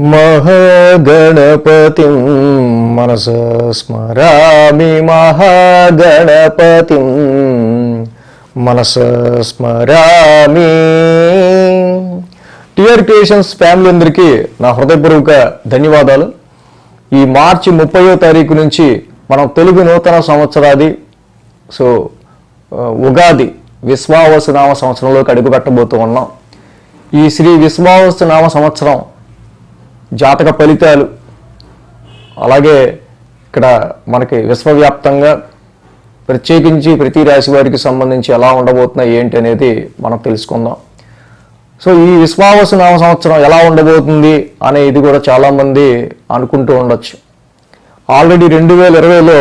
మహాగణపతిం మనస స్మరామి మహాగణపతిం మనస స్మరామి. టిఆర్ క్రియేషన్స్ ఫ్యామిలీ అందరికీ నా హృదయపూర్వక ధన్యవాదాలు. ఈ మార్చి 30వ తారీఖు నుంచి మనం తెలుగు నూతన సంవత్సరాది ఉగాది విశ్వావసు నామ సంవత్సరంలోకి అడుగుపెట్టబోతూ ఉన్నాం. ఈ శ్రీ విశ్వావసు నామ సంవత్సరం జాతక ఫలితాలు, అలాగే ఇక్కడ మనకి విశ్వవ్యాప్తంగా ప్రత్యేకించి ప్రతి రాశి వారికి సంబంధించి ఎలా ఉండబోతున్నాయి ఏంటి అనేది మనం తెలుసుకుందాం. ఈ విశ్వావసు నామ సంవత్సరం ఎలా ఉండబోతుంది అనేది కూడా చాలామంది అనుకుంటూ ఉండొచ్చు. ఆల్రెడీ 2020లో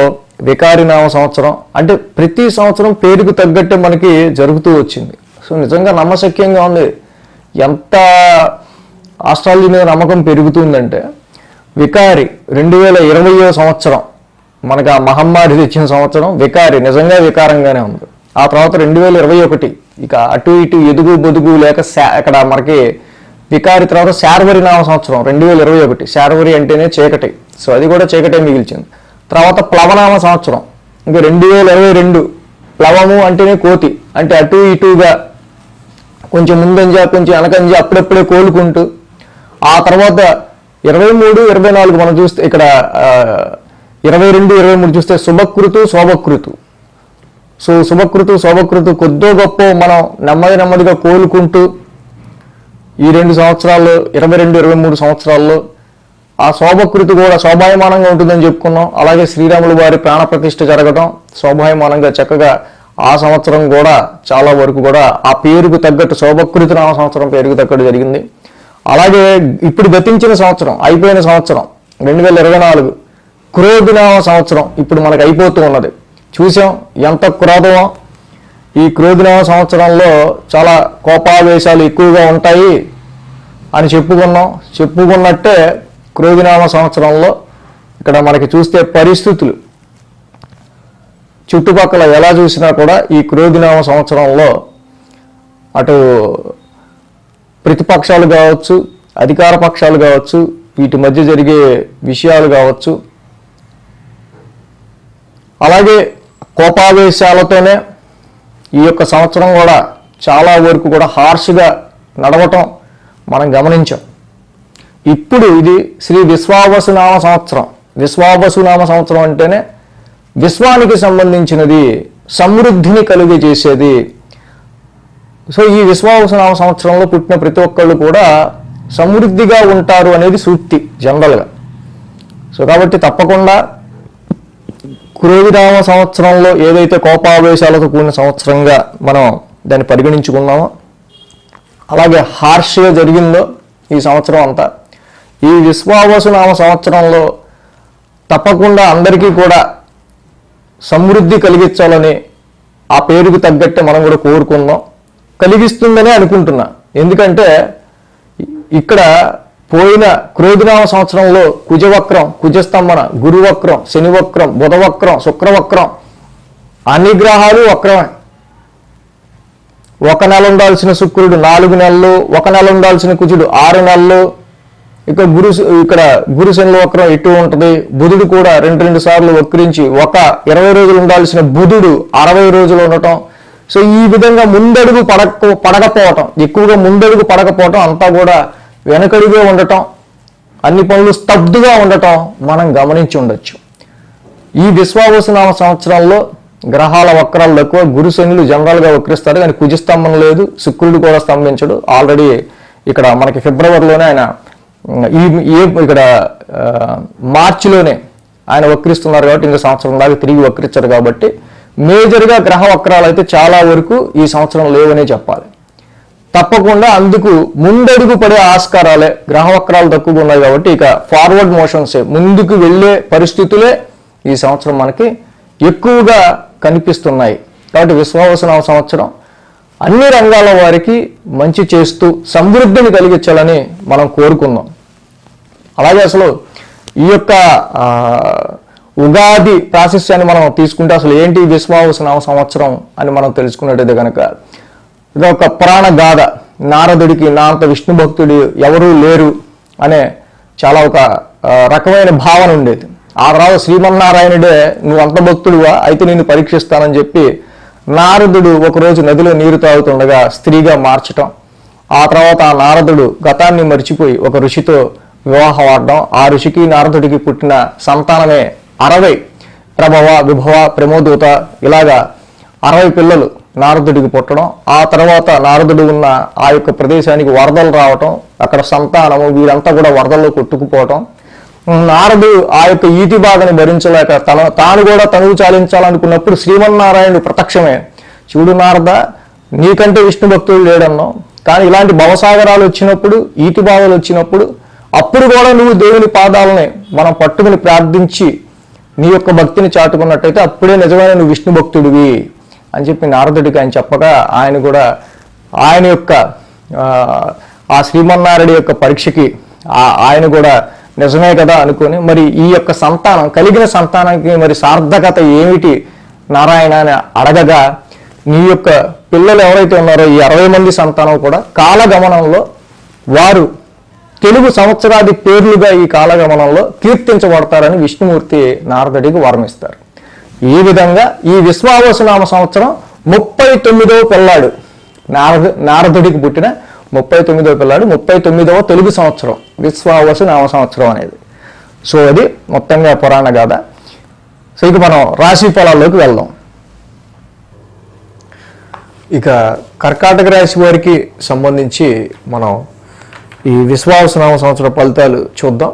వికారి నామ సంవత్సరం, అంటే ప్రతి సంవత్సరం పేరుకు తగ్గట్టే మనకి జరుగుతూ వచ్చింది. నిజంగా నమ్మశక్యంగా ఉంది. ఎంత ఆస్ట్రాలజీ మీద నమ్మకం పెరుగుతుందంటే, వికారి 2020వ సంవత్సరం మనకు ఆ మహమ్మారి తెచ్చిన సంవత్సరం వికారి నిజంగా వికారంగానే ఉంది. ఆ తర్వాత 2021 ఇక అటు ఇటు ఎదుగు బొదుగు లేక ఇక్కడ మనకి వికారి తర్వాత శార్వరి నామ సంవత్సరం 2021. శార్వరి అంటేనే చీకటి, అది కూడా చీకటే మిగిల్చింది. తర్వాత ప్లవనామ సంవత్సరం ఇంకా 2022. ప్లవము అంటేనే కోతి, అంటే అటు ఇటుగా కొంచెం ముందంజ కొంచెం వెనకంజ అప్పుడప్పుడే కోలుకుంటూ. ఆ తర్వాత 23, 24 మనం చూస్తే ఇక్కడ 22, 23 చూస్తే శుభకృతు శోభకృతు. శుభకృతు శోభకృతు కొద్దో గొప్ప మనం నెమ్మదిగా కోలుకుంటూ ఈ 2 సంవత్సరాల్లో 22, 23 సంవత్సరాల్లో ఆ శోభకృతి కూడా శోభాయమానంగా ఉంటుందని చెప్పుకున్నాం. అలాగే శ్రీరాములు వారి ప్రాణప్రతిష్ఠ జరగడం శోభాయమానంగా చక్కగా ఆ సంవత్సరం కూడా చాలా వరకు కూడా ఆ పేరుకు తగ్గట్టు శోభకృతి నామ సంవత్సరం పేరుకు తగ్గట్టు జరిగింది. అలాగే ఇప్పుడు గతించిన సంవత్సరం అయిపోయిన సంవత్సరం 2024 క్రోధినామ సంవత్సరం ఇప్పుడు మనకు అయిపోతూ ఉన్నది. చూసాం ఎంత క్రోధమో. ఈ క్రోధినామ సంవత్సరంలో చాలా కోపావేశాలు ఎక్కువగా ఉంటాయి అని చెప్పుకున్నట్టే క్రోధినామ సంవత్సరంలో ఇక్కడ మనకి చూస్తే పరిస్థితులు చుట్టుపక్కల ఎలా చూసినా కూడా ఈ క్రోధినామ సంవత్సరంలో అటు ప్రతిపక్షాలు కావచ్చు, అధికార పక్షాలు కావచ్చు, వీటి మధ్య జరిగే విషయాలు కావచ్చు, అలాగే కోపావేశాలతోనే ఈ యొక్క సంవత్సరం కూడా చాలా వరకు కూడా హార్ష్గా నడవటం మనం గమనించాం. ఇప్పుడు ఇది శ్రీ విశ్వావసు నామ సంవత్సరం. విశ్వావసు నామ సంవత్సరం అంటేనే విశ్వానికి సంబంధించినది, సమృద్ధిని కలుగజేసేది. ఈ విశ్వావసు నామ సంవత్సరంలో పుట్టిన ప్రతి ఒక్కళ్ళు కూడా సమృద్ధిగా ఉంటారు అనేది సూక్తి జనరల్గా. కాబట్టి తప్పకుండా క్రోధినామ సంవత్సరంలో ఏదైతే కోపావేశాలతో కూడిన సంవత్సరంగా మనం దాన్ని పరిగణించుకున్నామో, అలాగే హార్ష్గా జరిగిందో ఈ సంవత్సరం అంతా, ఈ విశ్వావసు నామ సంవత్సరంలో తప్పకుండా అందరికీ కూడా సమృద్ధి కలిగించాలని ఆ పేరుకు తగ్గట్టే మనం కూడా కోరుకుందాం. కలిగిస్తుందనే అనుకుంటున్నా. ఎందుకంటే ఇక్కడ పోయిన క్రోధినామ సంవత్సరంలో కుజవక్రం, కుజస్తంభన, గురువక్రం, శనివక్రం, బుధవక్రం, శుక్రవక్రం, అన్ని గ్రహాలు వక్రమే. 1 నెల ఉండాల్సిన శుక్రుడు 4 నెలలు, 1 నెల ఉండాల్సిన కుజుడు 6 నెలలు, ఇక్కడ గురు శనుల వక్రం ఇటు ఉంటుంది. బుధుడు కూడా 2 సార్లు వక్రించి 20 రోజులు ఉండాల్సిన బుధుడు 60 రోజులు ఉండటం. ఈ విధంగా ముందడుగు పడకపోవటం, ఎక్కువగా ముందడుగు పడకపోవటం, అంతా కూడా వెనకడుగే ఉండటం, అన్ని పనులు స్తబ్దుగా ఉండటం మనం గమనించి ఉండొచ్చు. ఈ విశ్వావసు నామ సంవత్సరంలో గ్రహాల వక్రాలు తక్కువ. గురు శనులు జనరల్గా వక్రిస్తారు, కానీ కుజస్తంభం లేదు, శుక్రుడు కూడా స్తంభించడు. ఆల్రెడీ ఇక్కడ మనకి ఫిబ్రవరిలోనే ఆయన ఇక్కడ మార్చిలోనే ఆయన వక్రిస్తున్నారు కాబట్టి ఇంకా సంవత్సరం దాకా తిరిగి వక్రించారు. కాబట్టి మేజర్గా గ్రహ వక్రాలు అయితే చాలా వరకు ఈ సంవత్సరం లేవనే చెప్పాలి. తప్పకుండా అందుకు ముందడుగు పడే ఆస్కారాలే, గ్రహ వక్రాలు తక్కువగా ఉన్నాయి కాబట్టి ఇక ఫార్వర్డ్ మోషన్సే, ముందుకు వెళ్ళే పరిస్థితులే ఈ సంవత్సరం మనకి ఎక్కువగా కనిపిస్తున్నాయి. కాబట్టి విశ్వావసు నామ సంవత్సరం అన్ని రంగాల వారికి మంచి చేస్తూ సమృద్ధిని కలిగించాలని మనం కోరుకుందాం. అలాగే అసలు ఈ యొక్క ఉగాది ప్రాశస్యాన్ని మనం తీసుకుంటే అసలు ఏంటి విశ్వావసు నామ సంవత్సరం అని మనం తెలుసుకున్నట్టయితే కనుక ఇది ఒక పురాణ గాథ. నారదుడికి నా అంత విష్ణు భక్తుడు ఎవరూ లేరు అనే చాలా ఒక రకమైన భావన ఉండేది. ఆ తర్వాత శ్రీమన్నారాయణుడే నువ్వు అంత భక్తుడువా, అయితే నేను పరీక్షిస్తానని చెప్పి నారదుడు ఒకరోజు నదిలో నీరు తాగుతుండగా స్త్రీగా మార్చటం, ఆ తర్వాత ఆ నారదుడు గతాన్ని మర్చిపోయి ఒక ఋషితో వివాహం ఆడడం, ఆ ఋషికి నారదుడికి పుట్టిన సంతానమే 60 ప్రభవ విభవ ప్రమోదూత ఇలాగా 60 పిల్లలు నారదుడికి పుట్టడం, ఆ తర్వాత నారదుడు ఉన్న ఆ యొక్క ప్రదేశానికి వరదలు రావటం, అక్కడ సంతానము వీరంతా కూడా వరదల్లో కొట్టుకుపోవటం, నారదు ఆ యొక్క ఈతి బాధను భరించలేక తాను కూడా తనువు చాలించాలనుకున్నప్పుడు శ్రీమన్నారాయణుడు ప్రత్యక్షమే చూడు నారద, నీకంటే విష్ణు భక్తుడు లేడన్నావు, కానీ ఇలాంటి భవసాగరాలు వచ్చినప్పుడు ఈతి బాధలు వచ్చినప్పుడు అప్పుడు కూడా నువ్వు దేవుని పాదాలని మనం పట్టుకుని ప్రార్థించి నీ యొక్క భక్తిని చాటుకున్నట్టయితే అప్పుడే నిజమైన నువ్వు విష్ణు భక్తుడివి అని చెప్పి నారదుడికి ఆయన చెప్పగా ఆయన కూడా ఆయన యొక్క ఆ శ్రీమన్నారాయణ యొక్క పరీక్షకి ఆయన కూడా నిజమే కదా అనుకొని మరి ఈ యొక్క సంతానం కలిగిన సంతానానికి మరి సార్థకత ఏమిటి నారాయణ అని అడగగా నీ యొక్క పిల్లలు ఎవరైతే ఉన్నారో ఈ 60 మంది సంతానం కూడా కాలగమనంలో వారు తెలుగు సంవత్సరాది పేర్లుగా ఈ కాలగమనంలో కీర్తించబడతారని విష్ణుమూర్తి నారదుడికి వరమిస్తారు. ఈ విధంగా ఈ విశ్వావసునామ సంవత్సరం 39వ పిల్లాడు నారదుడికి పుట్టిన 39వ పిల్లాడు 39వ తెలుగు సంవత్సరం విశ్వావసు నామ సంవత్సరం అనేది. సో అది మొత్తంగా పురాణ గాథ. సో ఇక మనం రాశి ఫలాల్లోకి వెళ్దాం. ఇక కర్కాటక రాశి వారికి సంబంధించి మనం ఈ విశ్వావసునామ సంవత్సర ఫలితాలు చూద్దాం.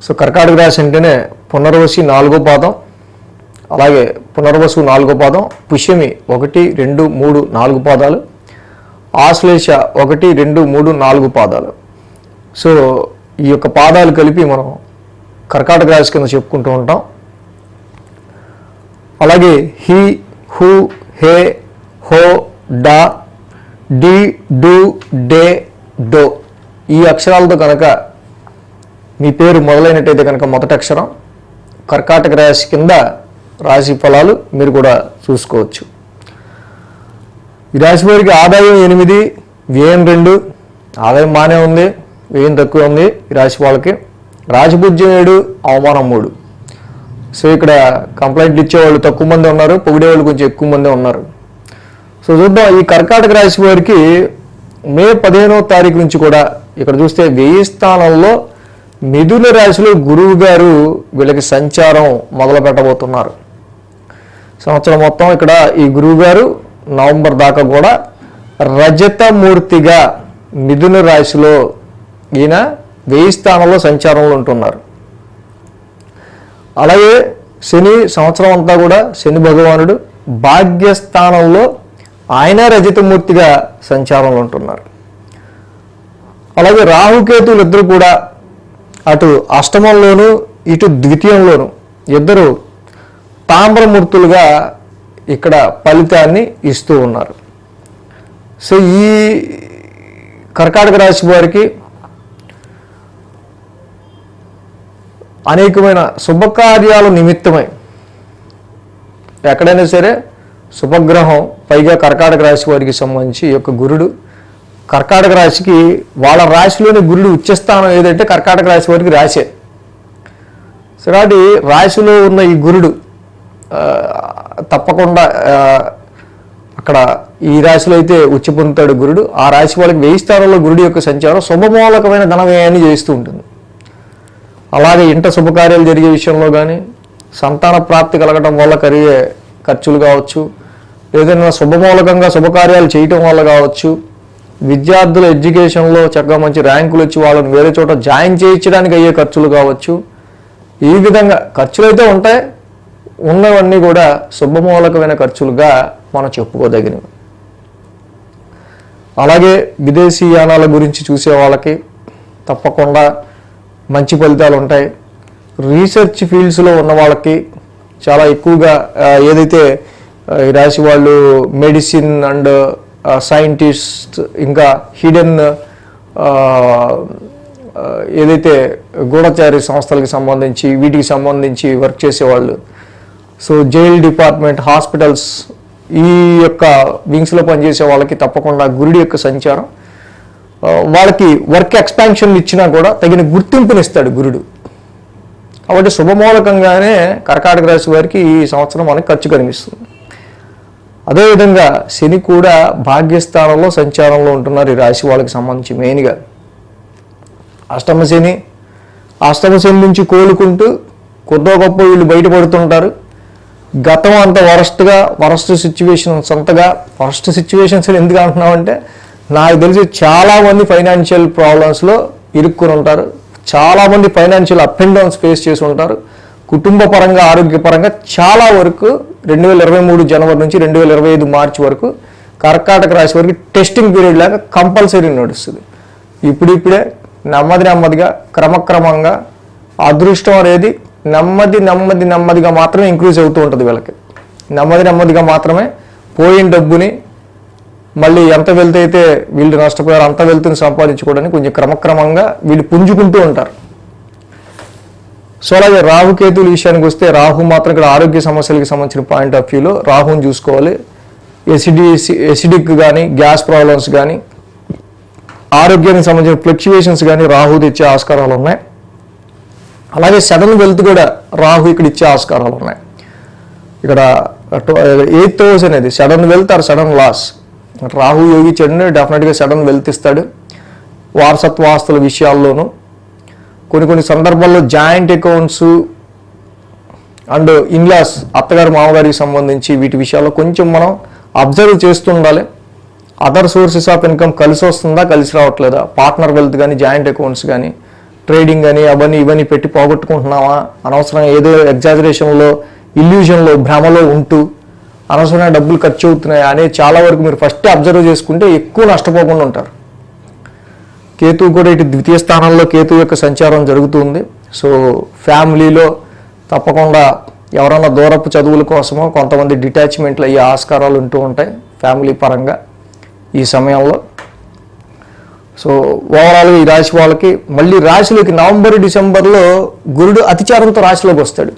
సో కర్కాటక రాశి అంటేనే పునర్వసి 4వ పాదం, అలాగే పునర్వసు 4వ పాదం, పుష్యమి 1, 2, 3, 4 పాదాలు, ఆశ్లేష 1, 2, 3, 4 పాదాలు. సో ఈ యొక్క పాదాలు కలిపి మనం కర్కాటక రాశి కింద చెప్పుకుంటూ ఉంటాం. అలాగే హి, హు, హే, హో, డా, డి, డు, డే, డో ఈ అక్షరాలతో కనుక మీ పేరు మొదలైనట్టయితే కనుక మొదటి అక్షరం కర్కాటక రాశి కింద రాశి ఫలాలు మీరు కూడా చూసుకోవచ్చు. ఈ రాశి వారికి ఆదాయం 8, వ్యయం 2, ఆదాయం బాగానే ఉంది, వ్యయం తక్కువ ఉంది. ఈ రాశి వాళ్ళకి రాజపూజ్యం 7, అవమానం 3. సో ఇక్కడ కంప్లైంట్లు ఇచ్చేవాళ్ళు తక్కువ మంది ఉన్నారు, పొగిడేవాళ్ళు కొంచెం ఎక్కువ మంది ఉన్నారు. సో చూద్దాం ఈ కర్కాటక రాశి వారికి మే 15వ తారీఖు నుంచి కూడా ఇక్కడ చూస్తే వ్యయ స్థానంలో మిథున రాశిలో గురువు గారు వీళ్ళకి సంచారం మొదలు పెట్టబోతున్నారు. సంవత్సరం మొత్తం ఇక్కడ ఈ గురువు గారు నవంబర్ దాకా కూడా రజతమూర్తిగా మిథున రాశిలో ఈయన వ్యయ స్థానంలో సంచారంలో ఉంటున్నారు. అలాగే శని సంవత్సరం అంతా కూడా శని భగవానుడు భాగ్యస్థానంలో ఆయన రజతమూర్తిగా సంచారంలో ఉంటున్నారు. అలాగే రాహుకేతువులు ఇద్దరు కూడా అటు అష్టమంలోను ఇటు ద్వితీయంలోను ఇద్దరు తామ్రమూర్తులుగా ఇక్కడ ఫలితాన్ని ఇస్తూ ఉన్నారు. సో ఈ కర్కాటక రాశి వారికి అనేకమైన శుభకార్యాల నిమిత్తమై ఎక్కడైనా సరే శుభగ్రహం, పైగా కర్కాటక రాశి వారికి సంబంధించి ఈ యొక్క గురుడు కర్కాటక రాశికి వాళ్ళ రాశిలోని గురుడు ఉచ్చస్థానం ఏదంటే కర్కాటక రాశి వారికి రాశే. సో కాబట్టి రాశిలో ఉన్న ఈ గురుడు తప్పకుండా అక్కడ ఈ రాశిలో అయితే ఉచ్చి పొందుతాడు గురుడు. ఆ రాశి వాళ్ళకి వ్యయ స్థానంలో గురుడు యొక్క సంచారం శుభమూలకమైన ధన వ్యయాన్ని చేస్తూ ఉంటుంది. అలాగే ఇంట శుభకార్యాలు జరిగే విషయంలో కానీ, సంతాన ప్రాప్తి కలగడం వల్ల కలిగే ఖర్చులు కావచ్చు, ఏదైనా శుభమూలకంగా శుభకార్యాలు చేయటం వల్ల కావచ్చు, విద్యార్థుల ఎడ్యుకేషన్లో చక్కగా మంచి ర్యాంకులు వచ్చి వాళ్ళని వేరే చోట జాయిన్ చేయించడానికి అయ్యే ఖర్చులు కావచ్చు. ఈ విధంగా ఖర్చులు అయితే ఉంటాయి, ఉన్నవన్నీ కూడా శుభమూలకమైన ఖర్చులుగా మనం చెప్పుకోదగినవి. అలాగే విదేశీ యానాల గురించి చూసే వాళ్ళకి తప్పకుండా మంచి ఫలితాలు ఉంటాయి. రీసెర్చ్ ఫీల్డ్స్లో ఉన్న వాళ్ళకి చాలా ఎక్కువగా ఏదైతే ఈ రాశి వాళ్ళు మెడిసిన్ అండ్ సైంటిస్ట్, ఇంకా హిడెన్ ఏదైతే గూఢచారి సంస్థలకు సంబంధించి వీటికి సంబంధించి వర్క్ చేసేవాళ్ళు, సో జైల్ డిపార్ట్మెంట్, హాస్పిటల్స్, ఈ యొక్క వింగ్స్లో పనిచేసే వాళ్ళకి తప్పకుండా గురుడి యొక్క సంచారం వాళ్ళకి వర్క్ ఎక్స్పాన్షన్ ఇచ్చినా కూడా తగిన గుర్తింపునిస్తాడు గురుడు. కాబట్టి శుభమూలకంగానే కర్కాటక రాశి వారికి ఈ సంవత్సరం మనకి ఖర్చు కనిపిస్తుంది. అదేవిధంగా శని కూడా భాగ్యస్థానంలో సంచారంలో ఉంటున్నారు ఈ రాశి వాళ్ళకి సంబంధించి. మెయిన్గా అష్టమ శని నుంచి కోలుకుంటూ కొద్దో గొప్ప వీళ్ళు బయటపడుతుంటారు. గతం అంత వరస్ట్ సిచ్యువేషన్స్ ఎందుకు అంటున్నామంటే, నాకు తెలిసి చాలామంది ఫైనాన్షియల్ ప్రాబ్లమ్స్లో ఇరుక్కుని ఉంటారు. చాలామంది financial up and downs face చేసి ఉంటారు. కుటుంబ పరంగా, ఆరోగ్యపరంగా చాలా వరకు 2023 జనవరి నుంచి 2025 మార్చి వరకు కర్కాటక రాశి వారికి టెస్టింగ్ పీరియడ్ లాగా కంపల్సరీ నడుస్తుంది. ఇప్పుడిప్పుడే నెమ్మదిగా క్రమక్రమంగా అదృష్టం అనేది నెమ్మదిగా మాత్రమే ఇంక్రీజ్ అవుతూ ఉంటుంది. వీళ్ళకి నెమ్మదిగా మాత్రమే పోయిన డబ్బుని మళ్ళీ ఎంత వెళ్తే అయితే వీళ్ళు నష్టపోయారు అంత వెళ్తుని సంపాదించుకోవడానికి కొంచెం క్రమక్రమంగా వీళ్ళు పుంజుకుంటూ ఉంటారు. సో అలాగే రాహుకేతువుల విషయానికి వస్తే, రాహు మాత్రం ఇక్కడ ఆరోగ్య సమస్యలకు సంబంధించిన పాయింట్ ఆఫ్ వ్యూలో రాహుని చూసుకోవాలి. ఎసిడిక్ కానీ, గ్యాస్ ప్రాబ్లమ్స్ కానీ, ఆరోగ్యానికి సంబంధించిన ఫ్లక్చువేషన్స్ కానీ రాహు తెచ్చే ఆస్కారాలు ఉన్నాయి. అలాగే సడన్ వెల్త్ కూడా రాహు ఇక్కడ ఇచ్చే ఆస్కారాలు ఉన్నాయి. ఇక్కడ 8th హౌస్ అనేది sudden wealth or sudden loss. Rahu యోగించాడు, డెఫినెట్గా సడన్ వెల్త్ ఇస్తాడు. వారసత్వ ఆస్తుల విషయాల్లోనూ కొన్ని సందర్భాల్లో జాయింట్ అకౌంట్స్ అండ్ ఇన్లాస్, అత్తగారు మామగారికి సంబంధించి వీటి విషయాల్లో కొంచెం మనం అబ్జర్వ్ చేస్తూ ఉండాలి. అదర్ సోర్సెస్ ఆఫ్ ఇన్కమ్ కలిసి వస్తుందా, కలిసి రావట్లేదా, పార్ట్నర్ వెల్త్ కానీ, జాయింట్ అకౌంట్స్ కానీ, ట్రేడింగ్ కానీ ఇవన్నీ పెట్టి పోగొట్టుకుంటున్నావా, అనవసరంగా ఏదో ఎగ్జాజరేషన్లో, ఇల్యూజన్లో, భ్రమలో ఉంటూ అనవసరంగా డబ్బులు ఖర్చు అవుతున్నాయి అనేది చాలా వరకు మీరు ఫస్ట్ అబ్జర్వ్ చేసుకుంటే ఎక్కువ నష్టపోకుండా ఉంటారు. కేతువు కూడా ఇటు ద్వితీయ స్థానంలో కేతువు యొక్క సంచారం జరుగుతుంది. సో ఫ్యామిలీలో తప్పకుండా ఎవరైనా దూరపు చదువుల కోసమో కొంతమంది డిటాచ్మెంట్లు అయ్యే ఆస్కారాలు ఉంటూ ఉంటాయి ఫ్యామిలీ పరంగా ఈ సమయంలో. సో ఓవరాల్గా ఈ రాశి వాళ్ళకి మళ్ళీ రాశిలోకి నవంబర్ డిసెంబర్లో గురుడు అతిచారంతో రాశిలోకి వస్తాడు.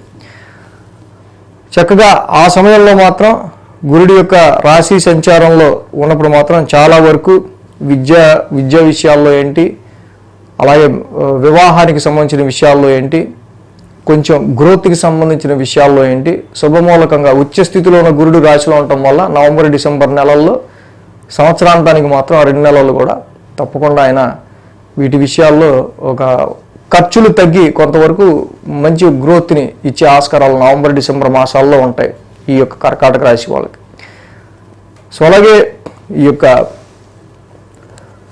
చక్కగా ఆ సమయంలో మాత్రం గురుడి యొక్క రాశి సంచారంలో ఉన్నప్పుడు మాత్రం చాలా వరకు విద్య విషయాల్లో ఏంటి, అలాగే వివాహానికి సంబంధించిన విషయాల్లో ఏంటి, కొంచెం గ్రోత్కి సంబంధించిన విషయాల్లో ఏంటి, శుభమూలకంగా ఉచ్చ స్థితిలో ఉన్న గురుడు రాశిలో ఉండటం వల్ల నవంబర్ డిసెంబర్ నెలల్లో సంవత్సరాంతానికి మాత్రం ఆ 2 నెలలు కూడా తప్పకుండా ఆయన వీటి విషయాల్లో ఒక ఖర్చులు తగ్గి కొంతవరకు మంచి గ్రోత్ని ఇచ్చే ఆస్కారాలు నవంబర్ డిసెంబర్ మాసాల్లో ఉంటాయి ఈ యొక్క కర్కాటక రాశి వాళ్ళకి. సో అలాగే ఈ యొక్క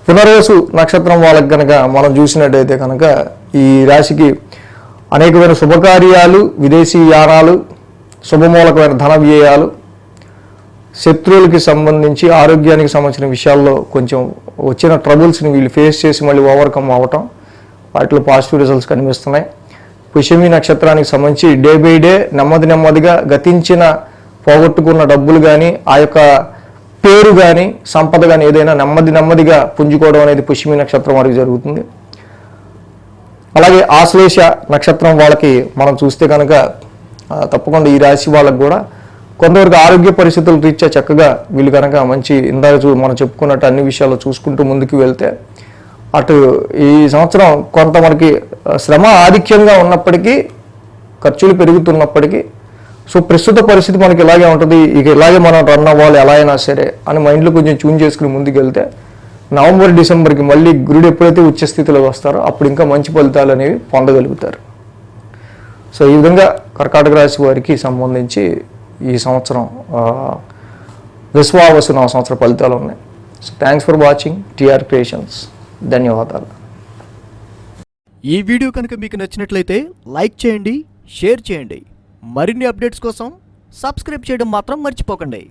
పునర్వసు నక్షత్రం వాళ్ళకి కనుక మనం చూసినట్టయితే కనుక ఈ రాశికి అనేకమైన శుభకార్యాలు, విదేశీ యానాలు, శుభమూలకమైన ధన వ్యయాలు, శత్రువులకి సంబంధించి ఆరోగ్యానికి సంబంధించిన విషయాల్లో కొంచెం వచ్చిన ట్రబుల్స్ని వీళ్ళు ఫేస్ చేసి మళ్ళీ ఓవర్కమ్ అవ్వటం, వాటిలో పాజిటివ్ రిజల్ట్స్ కనిపిస్తున్నాయి. పుష్యమి నక్షత్రానికి సంబంధించి డే బై డే నెమ్మదిగా గతించిన పోగొట్టుకున్న డబ్బులు కానీ, ఆ యొక్క పేరు కానీ, సంపద కానీ ఏదైనా నెమ్మదిగా పుంజుకోవడం అనేది పుష్యమి నక్షత్రం వారికి జరుగుతుంది. అలాగే ఆశ్లేష నక్షత్రం వాళ్ళకి మనం చూస్తే కనుక తప్పకుండా ఈ రాశి వాళ్ళకి కూడా కొంతవరకు ఆరోగ్య పరిస్థితులు రీత్యా చక్కగా వీళ్ళు కనుక మంచి ఇందాక మనం చెప్పుకున్నట్టు అన్ని విషయాల్లో చూసుకుంటూ ముందుకు వెళ్తే అటు ఈ సంవత్సరం కొంత మనకి శ్రమ ఆధిక్యంగా ఉన్నప్పటికీ, ఖర్చులు పెరుగుతున్నప్పటికీ, సో ప్రస్తుత పరిస్థితి మనకి ఇలాగే ఉంటుంది, ఇక ఇలాగే మనం రన్ అవ్వాలి ఎలా అయినా సరే అని మైండ్లో కొంచెం ట్యూన్ చేసుకుని ముందుకు వెళ్తే నవంబర్ డిసెంబర్కి మళ్ళీ గురుడు ఎప్పుడైతే ఉచ్చస్థితిలో వస్తారో అప్పుడు ఇంకా మంచి ఫలితాలు అనేవి పొందగలుగుతారు. సో ఈ విధంగా కర్కాటక రాశి వారికి సంబంధించి ఈ సంవత్సరం విశ్వావసు సంవత్సర ఫలితాలు ఉన్నాయి. So thanks for watching TR creations. ధన్యవాదాలు. ఈ వీడియో కనుక మీకు నచ్చినట్లయితే లైక్ చేయండి, షేర్ చేయండి. మరిన్ని అప్డేట్స్ కోసం సబ్స్క్రైబ్ చేయడం మాత్రం మర్చిపోకండి.